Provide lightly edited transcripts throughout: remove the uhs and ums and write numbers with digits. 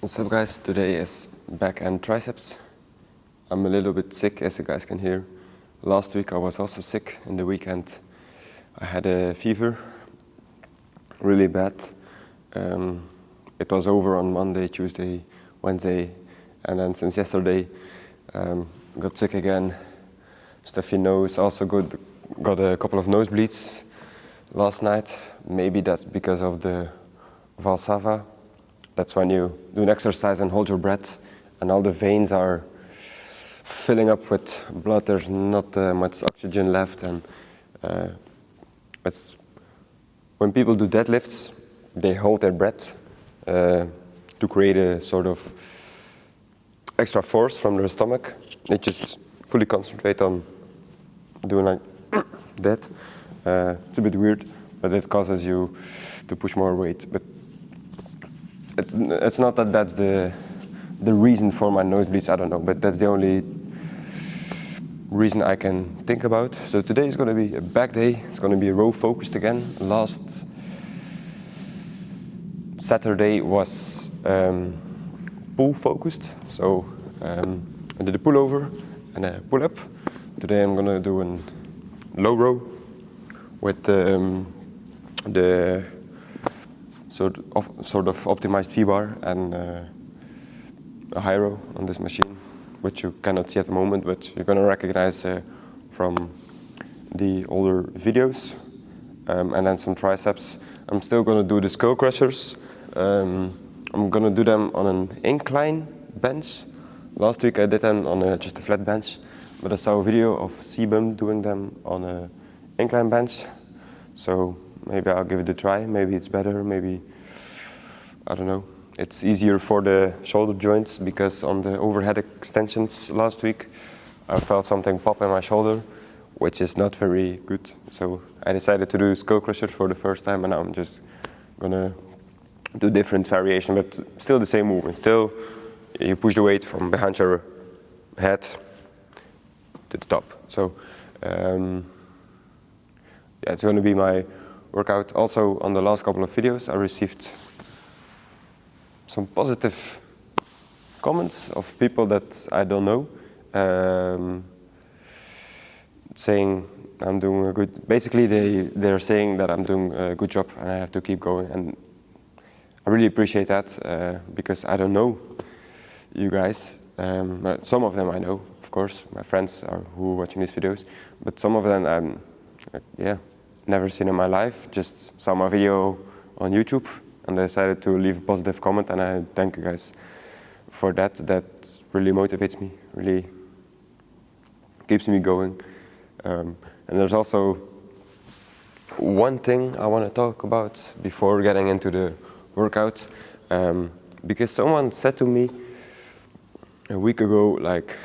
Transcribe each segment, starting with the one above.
What's up guys, today is back and triceps. I'm a little bit sick, as you guys can hear. Last week I was also sick. In the weekend I had a fever, really bad. It was over on Monday, Tuesday, Wednesday, and then since yesterday got sick again. Stuffy nose, also got a couple of nosebleeds last night. Maybe that's because of the Valsava. That's when you do an exercise and hold your breath and all the veins are filling up with blood. There's not much oxygen left, and it's when people do deadlifts, they hold their breath to create a sort of extra force from their stomach. They just fully concentrate on doing like that. It's a bit weird, but it causes you to push more weight. But it's not that that's the reason for my nosebleeds, I don't know, but that's the only reason I can think about. So today is going to be a back day. It's going to be row focused again. Last Saturday was pull focused, so I did a pullover and a pull up. Today I'm going to do a low row with the sort of optimized V-bar and a high row on this machine, which you cannot see at the moment, but you're going to recognize from the older videos, and then some triceps. I'm still going to do the skull crushers. I'm going to do them on an incline bench. Last week I did them on just a flat bench, but I saw a video of Sebum doing them on an incline bench. So maybe I'll give it a try. Maybe it's better, maybe, I don't know. It's easier for the shoulder joints because on the overhead extensions last week, I felt something pop in my shoulder, which is not very good. So I decided to do skull crushers for the first time, and now I'm just gonna do different variation, but still the same movement. Still, you push the weight from behind your head to the top. So yeah, it's going to be my workout. Also, on the last couple of videos, I received some positive comments of people that I don't know, saying I'm doing a good. Basically, they're saying that I'm doing a good job and I have to keep going. And I really appreciate that because I don't know you guys. Some of them I know, of course, my friends who are watching these videos, but some of them I'm, never seen in my life. Just saw my video on YouTube and I decided to leave a positive comment, and I thank you guys for that. That really motivates me, really keeps me going. And there's also one thing I want to talk about before getting into the workout, because someone said to me a week ago, like,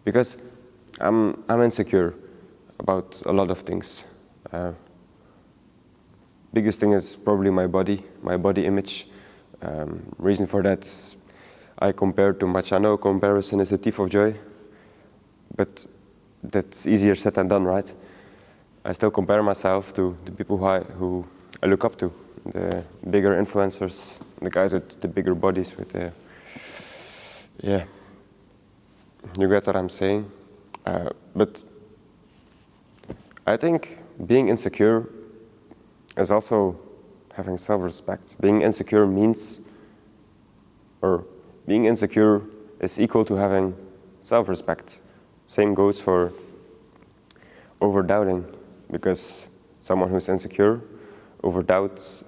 because I'm insecure about a lot of things. Biggest thing is probably my body image. Reason for that is I compare too much. I know comparison is a thief of joy, but that's easier said than done, right? I still compare myself to the people who I look up to, the bigger influencers, the guys with the bigger bodies, with the, yeah, you get what I'm saying. But I think being insecure is also having self-respect. Being insecure means, or being insecure is equal to having self-respect. Same goes for over-doubting, because someone who's insecure overdoubts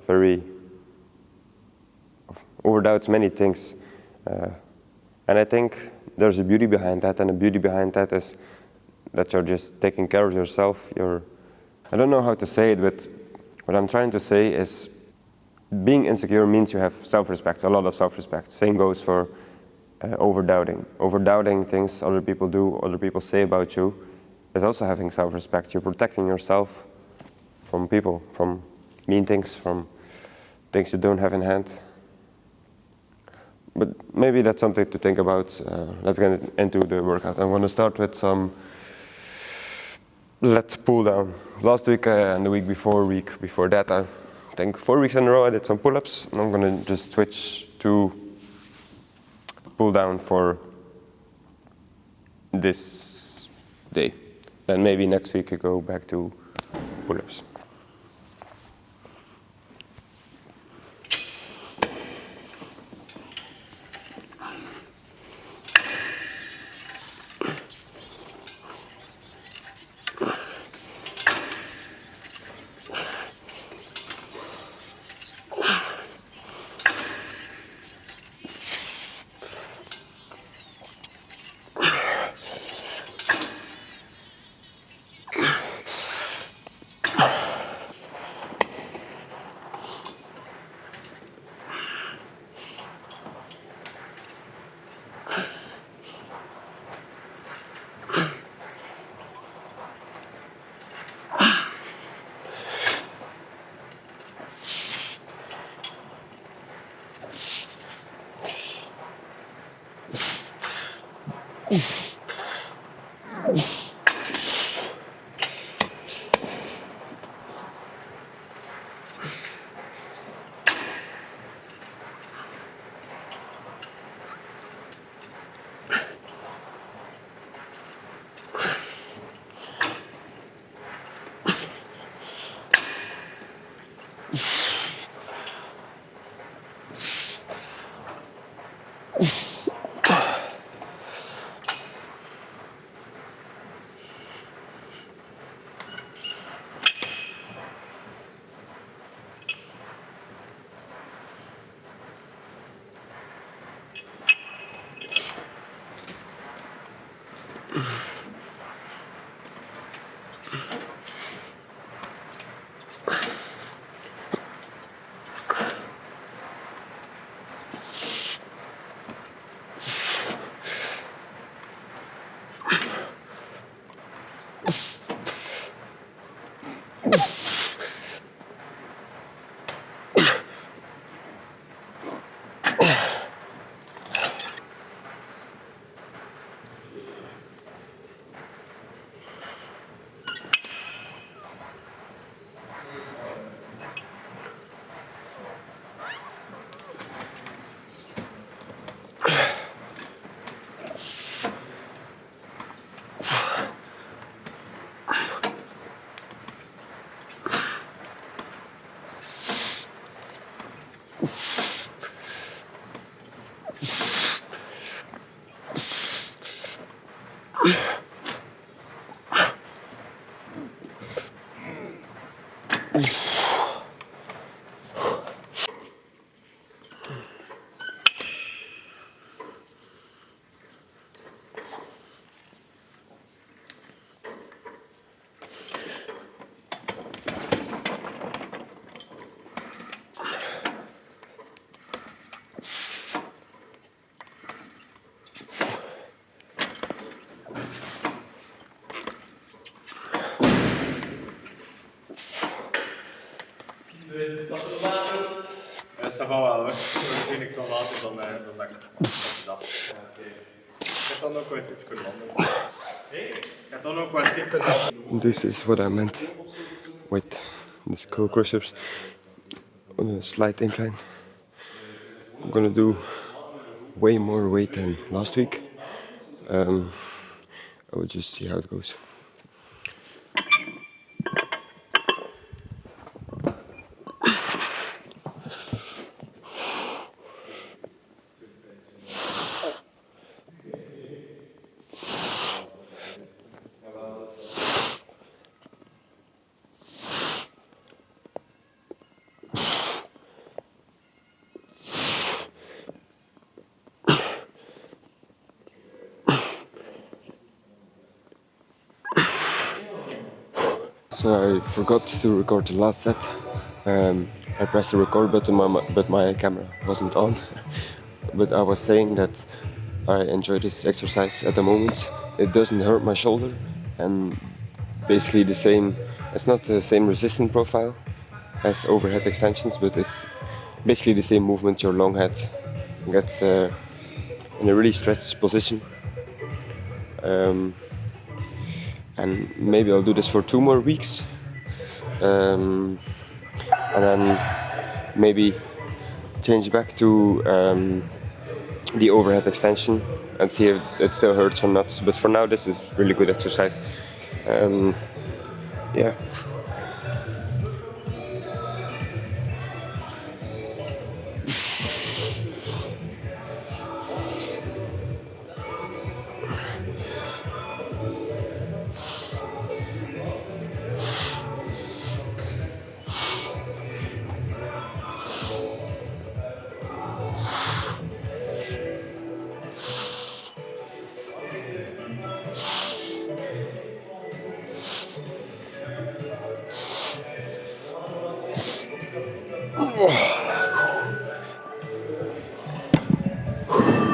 many things. And I think there's a beauty behind that, and the beauty behind that is that you're just taking care of yourself. I don't know how to say it, but what I'm trying to say is being insecure means you have self-respect, a lot of self-respect. Same goes for over-doubting. Over-doubting things other people do, other people say about you, is also having self-respect. You're protecting yourself from people, from mean things, from things you don't have in hand. But maybe that's something to think about. Let's get into the workout. I'm going to start with some lat pull down. Last week and the week before that, I think 4 weeks in a row I did some pull-ups. And I'm going to just switch to pull down for this day. Then maybe next week I go back to pull-ups. Ça va wel, hoor. Dat vind ik dan later dan dat ik dat. Ik heb dan ook wel iets kunnen landen. Ik heb dan ook wel iets. This is what I meant with this triceps on a slight incline. I'm gonna do way more weight than last week. I will just see how it goes. So I forgot to record the last set. I pressed the record button, but my camera wasn't on. But I was saying that I enjoy this exercise at the moment. It doesn't hurt my shoulder, and basically the same. It's not the same resistance profile as overhead extensions, but it's basically the same movement. Your long head gets in a really stretched position. And maybe I'll do this for 2 more weeks, and then maybe change back to the overhead extension and see if it still hurts or not. But for now, this is really good exercise. Yeah.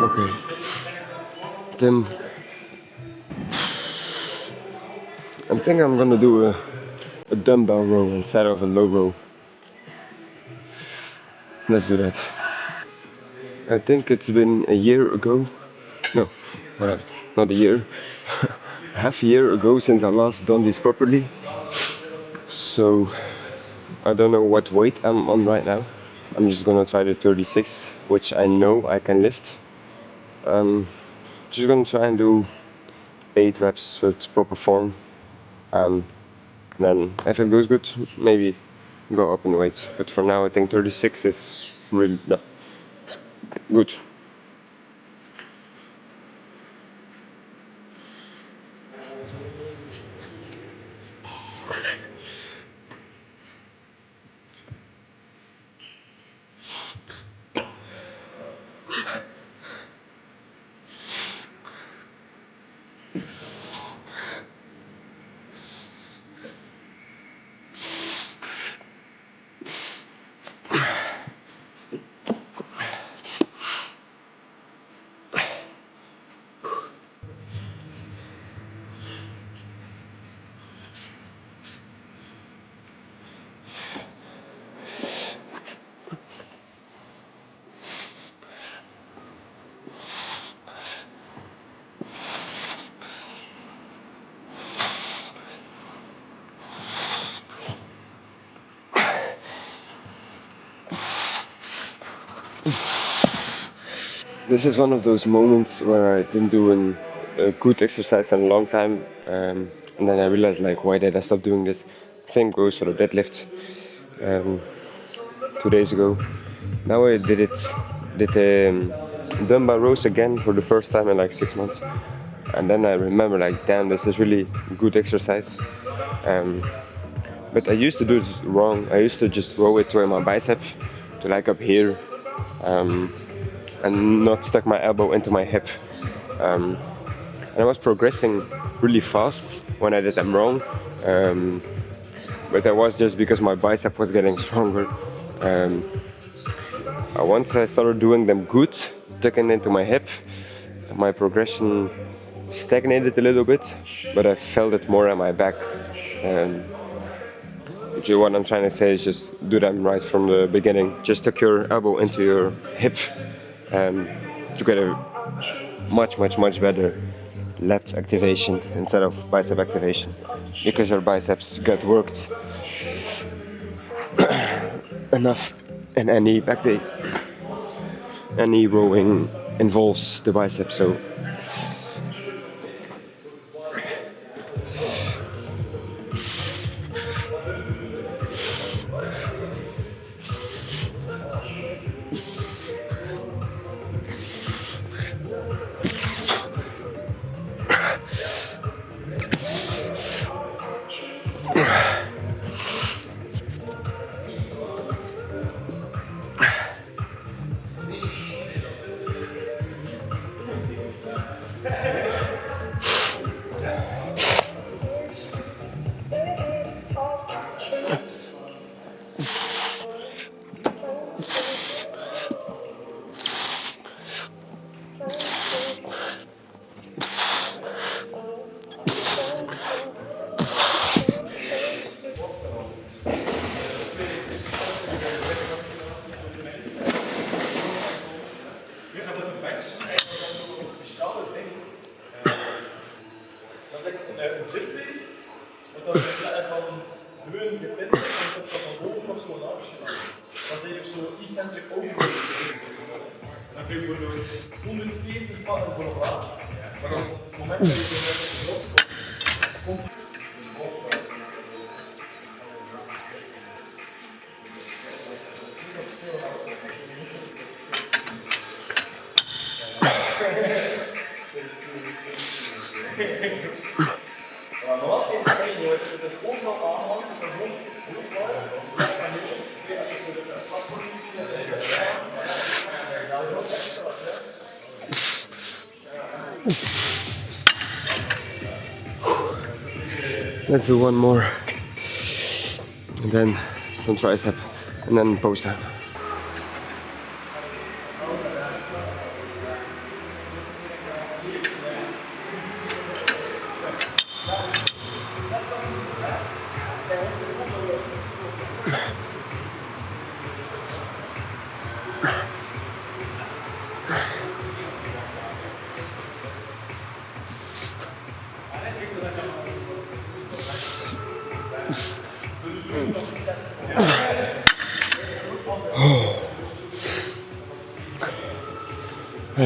Okay. Then I think I'm gonna do a dumbbell row instead of a low row. Let's do that. I think it's been a year ago. No, not a year. Half a year ago since I last done this properly. So I don't know what weight I'm on right now. I'm just gonna try the 36, which I know I can lift. Just gonna try and do 8 reps with proper form. Then if it goes good, maybe go up in weight. But for now, I think 36 is really good. This is one of those moments where I didn't do a good exercise in a long time, and then I realized like, why did I stop doing this? Same goes for the deadlift. 2 days ago, now I did dumbbell rows again for the first time in like 6 months, and then I remember like, damn, this is really good exercise. But I used to do this wrong. I used to just row it to my bicep, to like up here, and not stuck my elbow into my hip. And I was progressing really fast when I did them wrong, but that was just because my bicep was getting stronger. Once I started doing them good, tucking into my hip, my progression stagnated a little bit, but I felt it more on my back. What I'm trying to say is just do them right from the beginning. Just tuck your elbow into your hip to get a much better lat activation instead of bicep activation, because your biceps get worked enough in any back day. Any rowing involves the bicep, so Dat ik een gym deed, maar dat ik van Gewoon je pin en dat van boven nog zo laag slaan. Dan zijn je zo eccentric overload bezig. Dan kun je bijvoorbeeld 140 pakken voor een laag. Maar op het moment dat je zo net op de grond komt, maar normaal is het zijn, je dus overal aanhangt, je kan gewoon goed blijven. Let's do one more, and then some tricep, and then post down.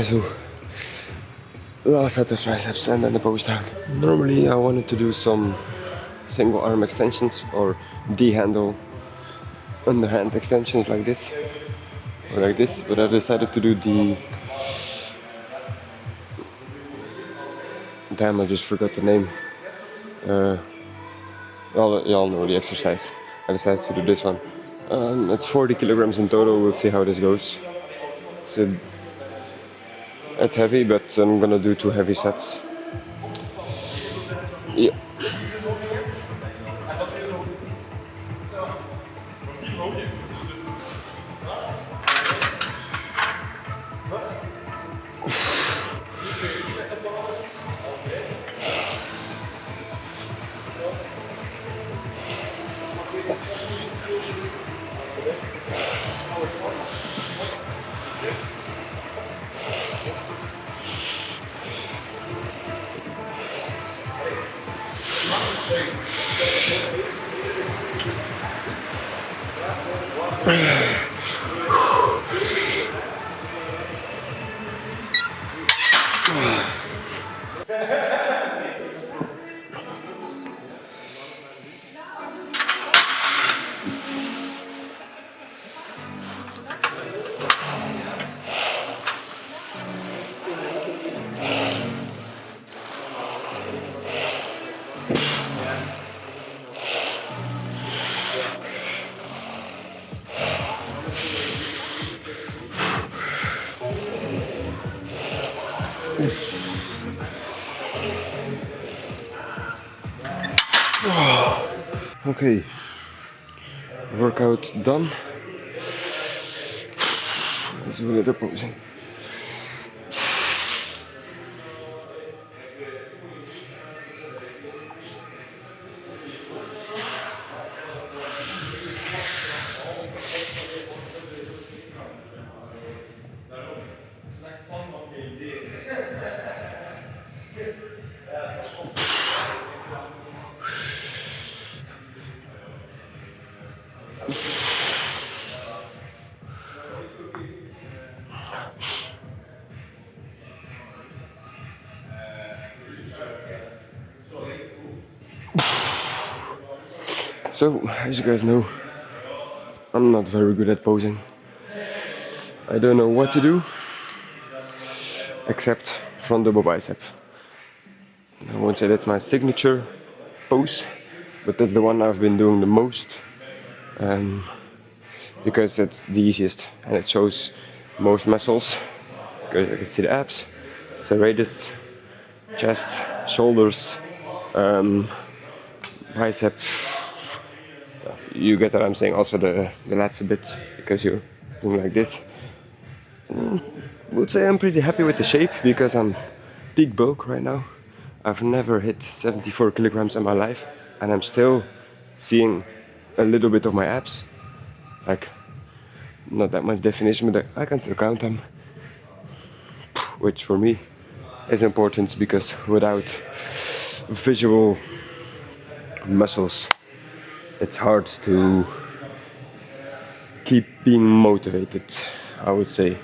So, last set of triceps and then the post down. Normally I wanted to do some single arm extensions or D-handle underhand extensions like this or like this, but I decided to do the damn, I just forgot the name. Y'all know the exercise. I decided to do this one. It's 40 kilograms in total. We'll see how this goes. So it's heavy, but I'm gonna do 2 heavy sets. Yeah. Okay, workout done. Let's do a little posing. So, as you guys know, I'm not very good at posing. I don't know what to do except front double bicep. I won't say that's my signature pose, but that's the one I've been doing the most because it's the easiest and it shows most muscles. Because you can see the abs, serratus, chest, shoulders, bicep. You get what I'm saying, also the lats a bit, because you're doing like this. I would say I'm pretty happy with the shape, because I'm peak bulk right now. I've never hit 74 kilograms in my life, and I'm still seeing a little bit of my abs. Like, not that much definition, but I can still count them. Which for me is important, because without visual muscles, it's hard to keep being motivated, I would say.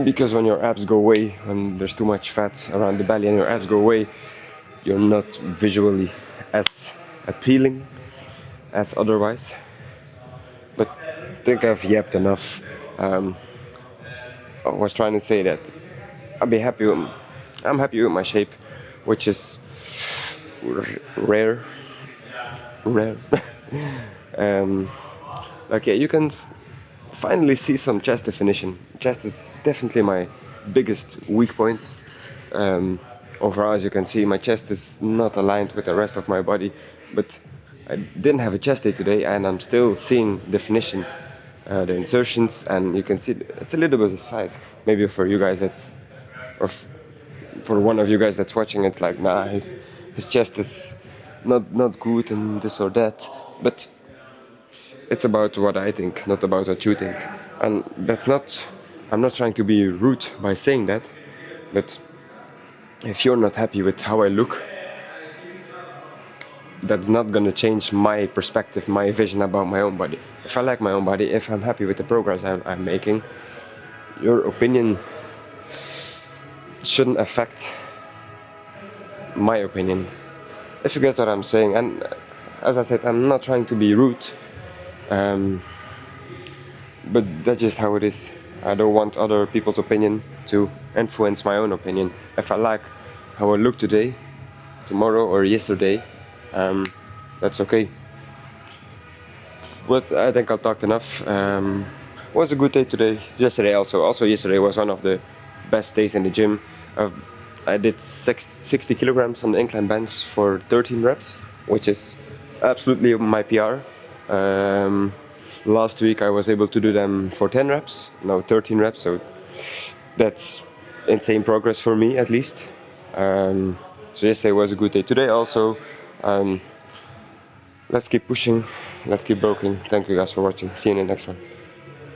Because when your abs go away, when there's too much fat around the belly and your abs go away, you're not visually as appealing as otherwise. But I think I've yapped enough. I was trying to say that I'm happy with my shape, which is rare. Rare. Okay, you can finally see some chest definition. Chest is definitely my biggest weak point. Overall, as you can see, my chest is not aligned with the rest of my body, but I didn't have a chest day today, and I'm still seeing definition, the insertions, and you can see it's a little bit of size. Maybe for you guys, for one of you guys that's watching, it's like, nah, his chest is not good and this or that, but it's about what I think, not about what you think. And I'm not trying to be rude by saying that, but if you're not happy with how I look, that's not gonna change my perspective, my vision about my own body. If I like my own body, if I'm happy with the progress I'm making, your opinion shouldn't affect my opinion. If you get what I'm saying, and as I said, I'm not trying to be rude, but that's just how it is. I don't want other people's opinion to influence my own opinion. If I like how I look today, tomorrow, or yesterday, that's okay. But I think I've talked enough. Was a good day today. Yesterday also. Also yesterday was one of the best days in the gym. I did 60 kilograms on the incline bench for 13 reps, which is absolutely my PR. Last week I was able to do them for 10 reps, now 13 reps, so that's insane progress for me at least. So yesterday was a good day. Today also, let's keep pushing, let's keep working. Thank you guys for watching. See you in the next one.